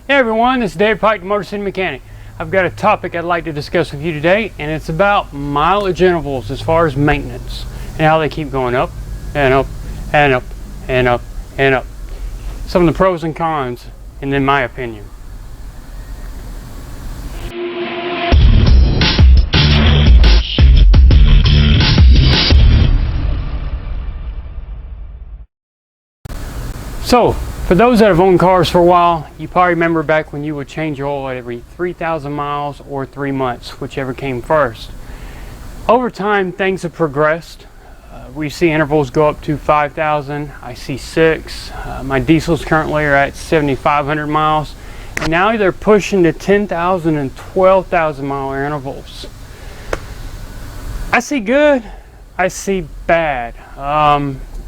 Hey everyone, this is Dave Pike, Motorcity Mechanic. I've got a topic I'd like to discuss with you today, and it's about mileage intervals as far as maintenance and how they keep going up and up and up and up and up. Some of the pros and cons, and in my opinion. So, for those that have owned cars for a while, you probably remember back when you would change your oil every 3,000 miles or 3 months, whichever came first. Over time, things have progressed. We see intervals go up to 5,000. I see 6. My diesels currently are at 7,500 miles. And now they're pushing to 10,000 and 12,000 mile intervals. I see good, I see bad.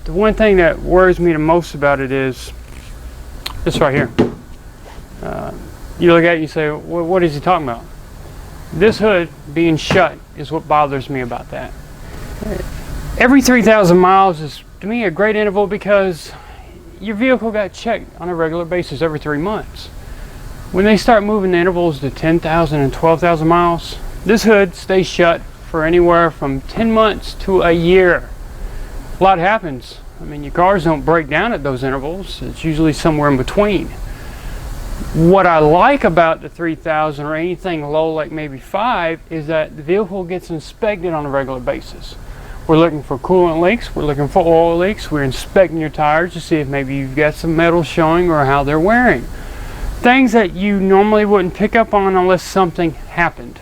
The one thing that worries me the most about it is this right here. You look at it and you say, what is he talking about? This hood being shut is what bothers me about that. Every 3,000 miles is, to me, a great interval because your vehicle got checked on a regular basis every 3 months. When they start moving the intervals to 10,000 and 12,000 miles, this hood stays shut for anywhere from 10 months to a year. A lot happens. I mean, your cars don't break down at those intervals. It's usually somewhere in between. What I like about the 3,000 or anything low like maybe 5 is that the vehicle gets inspected on a regular basis. We're looking for coolant leaks, we're looking for oil leaks, we're inspecting your tires to see if maybe you've got some metal showing or how they're wearing. Things that you normally wouldn't pick up on unless something happened.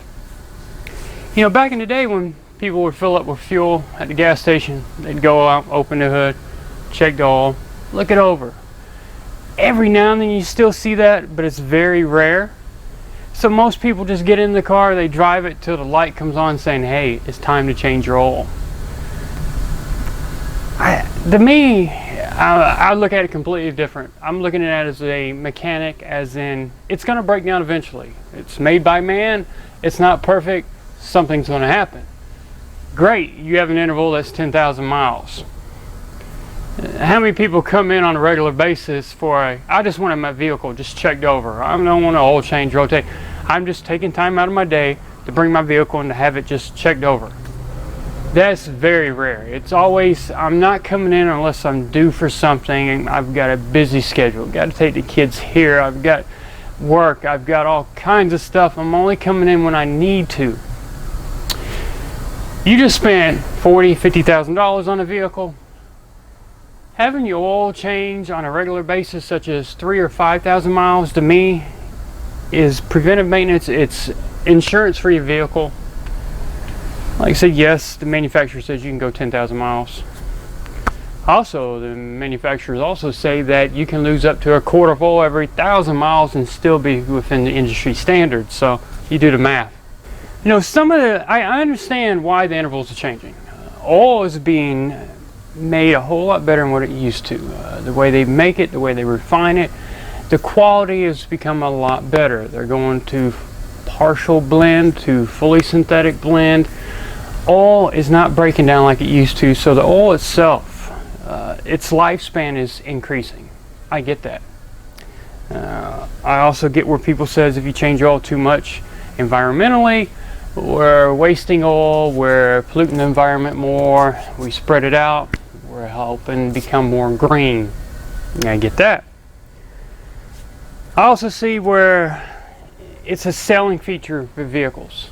You know, back in the day when people would fill up with fuel at the gas station, they'd go out, open the hood, check the oil, look it over. Every now and then you still see that, but it's very rare. So most people just get in the car, they drive it till the light comes on saying, hey, it's time to change your oil. To me, I look at it completely different. I'm looking at it as a mechanic, as in, it's going to break down eventually. It's made by man, it's not perfect, something's going to happen. Great, you have an interval that's 10,000 miles. How many people come in on a regular basis for I just wanted my vehicle just checked over. I don't want to oil change, rotate. I'm just taking time out of my day to bring my vehicle and to have it just checked over. That's very rare. It's always, I'm not coming in unless I'm due for something. I've got a busy schedule. Got to take the kids here. I've got work. I've got all kinds of stuff. I'm only coming in when I need to. You just spent $40,000, $50,000 on a vehicle. Having your oil change on a regular basis, such as 3,000 or 5,000 miles, to me, is preventive maintenance. It's insurance for your vehicle. Like I said, yes, the manufacturer says you can go 10,000 miles. Also, the manufacturers also say that you can lose up to a quart of oil every 1,000 miles and still be within the industry standards. So you do the math. You know, I understand why the intervals are changing. Oil is being made a whole lot better than what it used to. The way they make it, the way they refine it, the quality has become a lot better. They're going to partial blend to fully synthetic blend. Oil is not breaking down like it used to, so the oil itself, its lifespan is increasing. I get that. I also get where people says if you change oil too much environmentally, we're wasting oil, we're polluting the environment more, we spread it out, we're helping become more green. I get that. I also see where it's a selling feature for vehicles.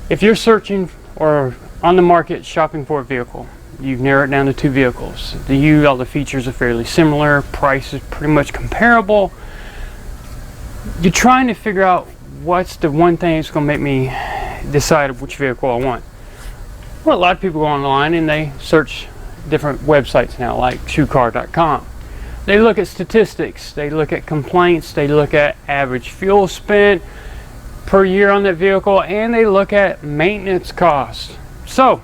If you're searching or on the market shopping for a vehicle, you've narrowed it down to 2 vehicles. All the features are fairly similar, price is pretty much comparable. You're trying to figure out what's the one thing that's going to make me decide which vehicle I want. Well, a lot of people go online and they search different websites now, like TrueCar.com. They look at statistics, they look at complaints, they look at average fuel spent per year on that vehicle, and they look at maintenance costs. So,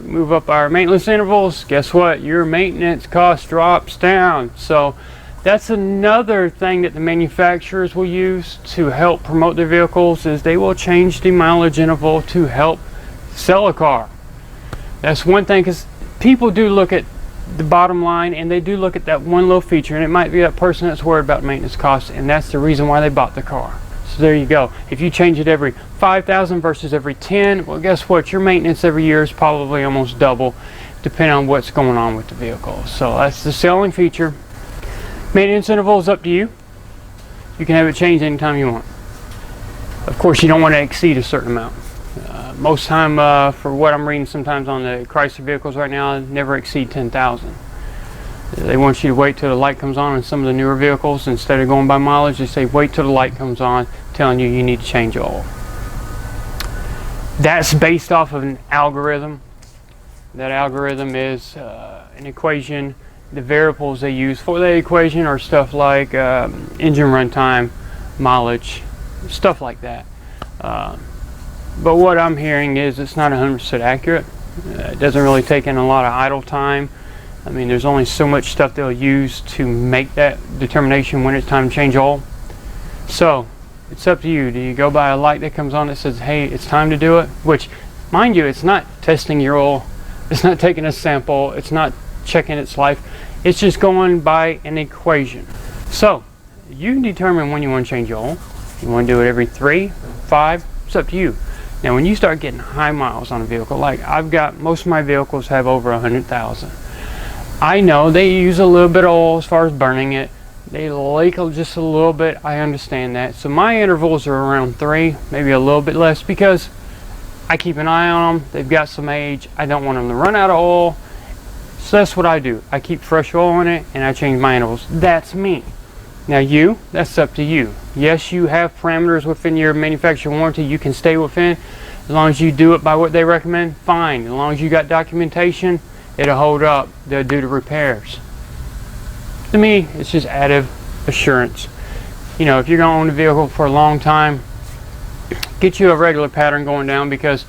we move up our maintenance intervals, guess what? Your maintenance cost drops down. So, that's another thing that the manufacturers will use to help promote their vehicles, is they will change the mileage interval to help sell a car. That's one thing, because people do look at the bottom line, and they do look at that one little feature, and it might be that person that's worried about maintenance costs, and that's the reason why they bought the car. So there you go. If you change it every 5,000 versus every 10, well, guess what? Your maintenance every year is probably almost double, depending on what's going on with the vehicle. So that's the selling feature. Maintenance interval is up to you. You can have it changed anytime you want. Of course, you don't want to exceed a certain amount. Most time, for what I'm reading sometimes on the Chrysler vehicles right now, never exceed 10,000. They want you to wait till the light comes on some of the newer vehicles. Instead of going by mileage, they say wait till the light comes on, telling you you need to change oil. That's based off of an algorithm. That algorithm is an equation. The variables they use for the equation are stuff like engine runtime, mileage, stuff like that. But what I'm hearing is it's not 100% accurate. It doesn't really take in a lot of idle time. I mean, there's only so much stuff they'll use to make that determination when it's time to change oil. So it's up to you. Do you go by a light that comes on that says, hey, it's time to do it? Which, mind you, it's not testing your oil. It's not taking a sample. It's not checking its life. It's just going by an equation. So you can determine when you want to change your oil. You want to do it every 3, 5, it's up to you. Now when you start getting high miles on a vehicle, like I've got, most of my vehicles have over 100,000. I know they use a little bit of oil as far as burning it. They leak just a little bit, I understand that. So my intervals are around 3, maybe a little bit less, because I keep an eye on them. They've got some age. I don't want them to run out of oil. So that's what I do. I keep fresh oil in it and I change my intervals. That's me. Now that's up to you. Yes, you have parameters within your manufacturer warranty you can stay within. As long as you do it by what they recommend, fine. As long as you got documentation, it'll hold up. They'll do the repairs. To me, it's just added assurance. You know, if you're going to own a vehicle for a long time, get you a regular pattern going down, because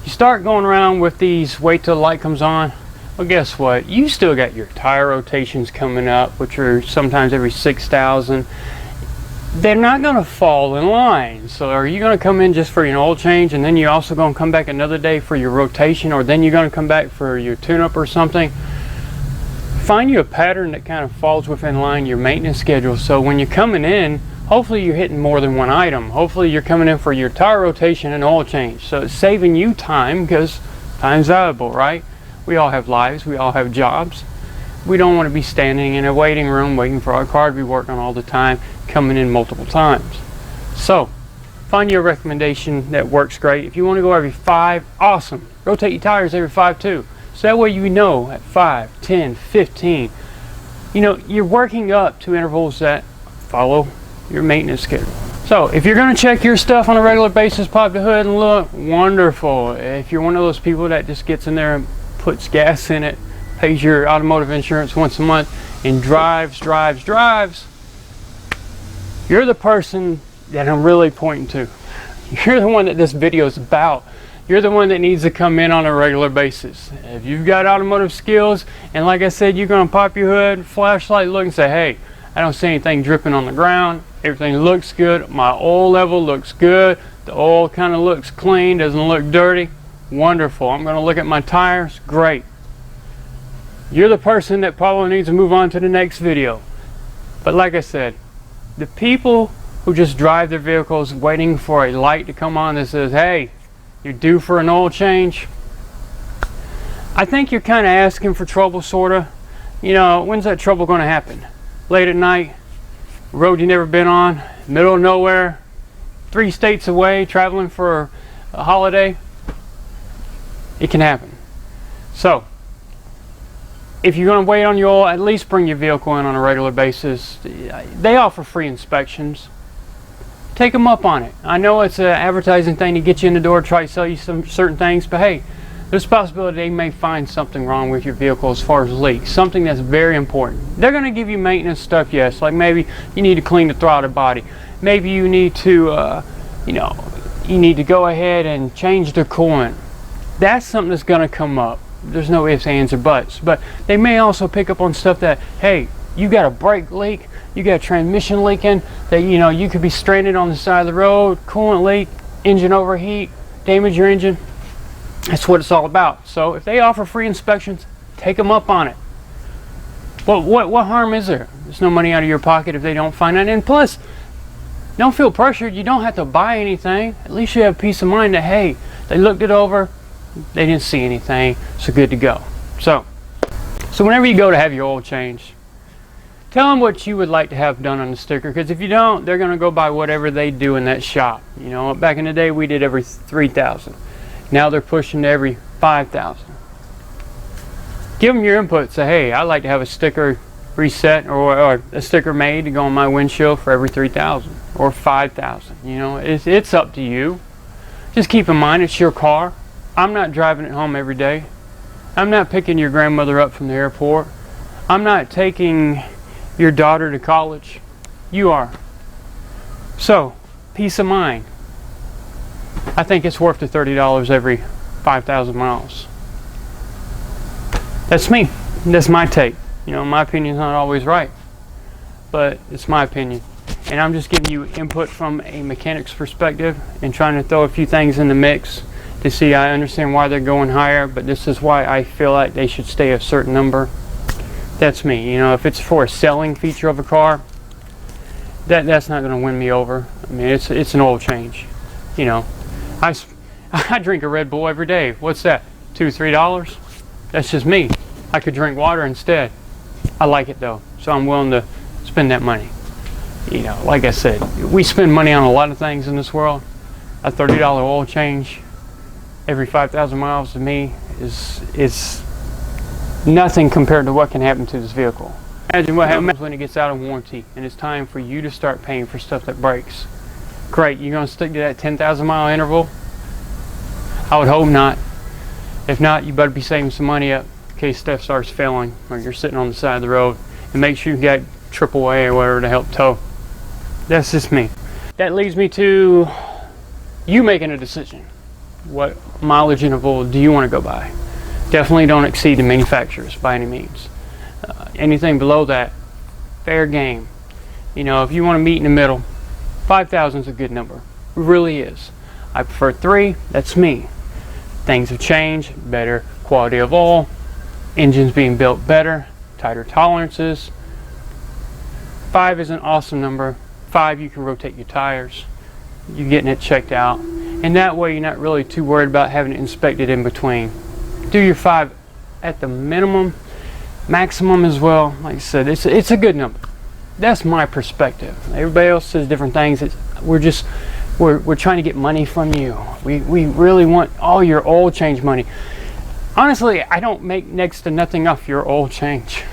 you start going around with these wait till the light comes on. Well, guess what? You still got your tire rotations coming up, which are sometimes every 6,000. They're not going to fall in line. So are you going to come in just for your oil change, and then you're also going to come back another day for your rotation, or then you're going to come back for your tune-up or something? Find you a pattern that kind of falls within line your maintenance schedule. So when you're coming in, hopefully you're hitting more than one item. Hopefully you're coming in for your tire rotation and oil change. So it's saving you time, because time's valuable, right? We all have lives, we all have jobs. We don't want to be standing in a waiting room waiting for our car to be worked on all the time, coming in multiple times. So find your recommendation that works great. If you want to go every 5, awesome. Rotate your tires every 5 too. So that way you know at 5, 10, 15, you know, you're working up to intervals that follow your maintenance schedule. So if you're going to check your stuff on a regular basis, pop the hood and look, wonderful. If you're one of those people that just gets in there and puts gas in it, pays your automotive insurance once a month, and drives, you're the person that I'm really pointing to. You're the one that this video is about. You're the one that needs to come in on a regular basis. If you've got automotive skills, and like I said, you're going to pop your hood, flashlight, look and say, hey, I don't see anything dripping on the ground. Everything looks good. My oil level looks good. The oil kind of looks clean, doesn't look dirty. Wonderful. I'm going to look at my tires. Great. You're the person that probably needs to move on to the next video. But like I said, the people who just drive their vehicles waiting for a light to come on that says, hey, you're due for an oil change, I think you're kind of asking for trouble, sort of. You know, when's that trouble going to happen? Late at night, road you've never been on, middle of nowhere, 3 states away, traveling for a holiday. It can happen. So if you're going to wait on your oil, at least bring your vehicle in on a regular basis. They offer free inspections. Take them up on it. I know it's an advertising thing to get you in the door, try to sell you some certain things, but hey, there's a possibility they may find something wrong with your vehicle as far as leaks, something that's very important. They're going to give you maintenance stuff, yes, like maybe you need to clean the throttle body. Maybe you need to, you need to go ahead and change the coolant. That's something that's going to come up. There's no ifs, ands, or buts. But they may also pick up on stuff that, hey, you got a brake leak, you got a transmission leaking, that you could be stranded on the side of the road, coolant leak, engine overheat, damage your engine. That's what it's all about. So if they offer free inspections, take them up on it. What harm is there? There's no money out of your pocket if they don't find it. And plus, don't feel pressured. You don't have to buy anything. At least you have peace of mind that, hey, they looked it over, they didn't see anything, so good to go. So whenever you go to have your oil changed, tell them what you would like to have done on the sticker, because if you don't, they're going to go by whatever they do in that shop. You know, back in the day, we did every 3,000. Now they're pushing to every 5,000. Give them your input. Say, hey, I'd like to have a sticker reset or a sticker made to go on my windshield for every 3,000 or 5,000. You know, it's up to you. Just keep in mind, it's your car. I'm not driving it home every day. I'm not picking your grandmother up from the airport. I'm not taking your daughter to college. You are. So, peace of mind. I think it's worth the $30 every 5,000 miles. That's me. That's my take. You know, my opinion's not always right, but it's my opinion. And I'm just giving you input from a mechanic's perspective and trying to throw a few things in the mix to see. I understand why they're going higher, but this is why I feel like they should stay a certain number. That's me. You know, if it's for a selling feature of a car, that's not going to win me over. I mean, it's an oil change. You know, I drink a Red Bull every day. What's that? $2, $3? That's just me. I could drink water instead. I like it though, so I'm willing to spend that money. You know, like I said, we spend money on a lot of things in this world. A $30 oil change every 5,000 miles to me is nothing compared to what can happen to this vehicle. Imagine what happens when it gets out of warranty and it's time for you to start paying for stuff that breaks. Great, you're going to stick to that 10,000 mile interval? I would hope not. If not, you better be saving some money up in case stuff starts failing or you're sitting on the side of the road, and make sure you got AAA or whatever to help tow. That's just me. That leads me to you making a decision. What mileage interval do you want to go by? Definitely don't exceed the manufacturers by any means. Anything below that, fair game. You know, if you want to meet in the middle, 5,000 is a good number. It really is. I prefer 3. That's me. Things have changed. Better quality of oil. Engines being built better. Tighter tolerances. 5 is an awesome number. 5, you can rotate your tires. You're getting it checked out. And that way you're not really too worried about having it inspected in between. Do your 5 at the minimum. Maximum as well. Like I said, it's a good number. That's my perspective. Everybody else says different things. We're trying to get money from you. We really want all your oil change money. Honestly, I don't make next to nothing off your oil change.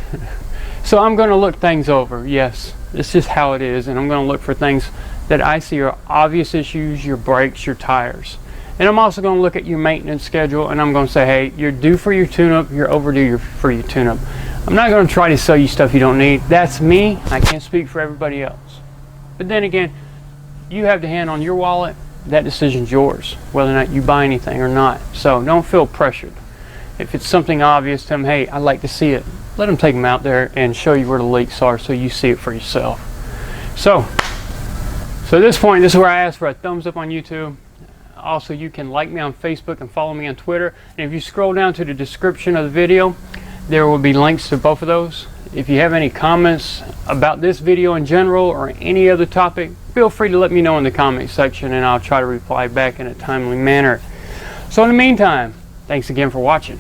So I'm going to look things over. Yes, it's just how it is, and I'm going to look for things that I see are obvious issues, your brakes, your tires. And I'm also going to look at your maintenance schedule, and I'm going to say, hey, you're due for your tune-up, you're overdue for your tune-up. I'm not going to try to sell you stuff you don't need. That's me. I can't speak for everybody else. But then again, you have the hand on your wallet. That decision's yours, whether or not you buy anything or not. So don't feel pressured. If it's something obvious to them, hey, I'd like to see it. Let them take them out there and show you where the leaks are so you see it for yourself. So at this point, this is where I ask for a thumbs up on YouTube. Also, you can like me on Facebook and follow me on Twitter. And if you scroll down to the description of the video, there will be links to both of those. If you have any comments about this video in general or any other topic, feel free to let me know in the comment section and I'll try to reply back in a timely manner. So in the meantime, thanks again for watching.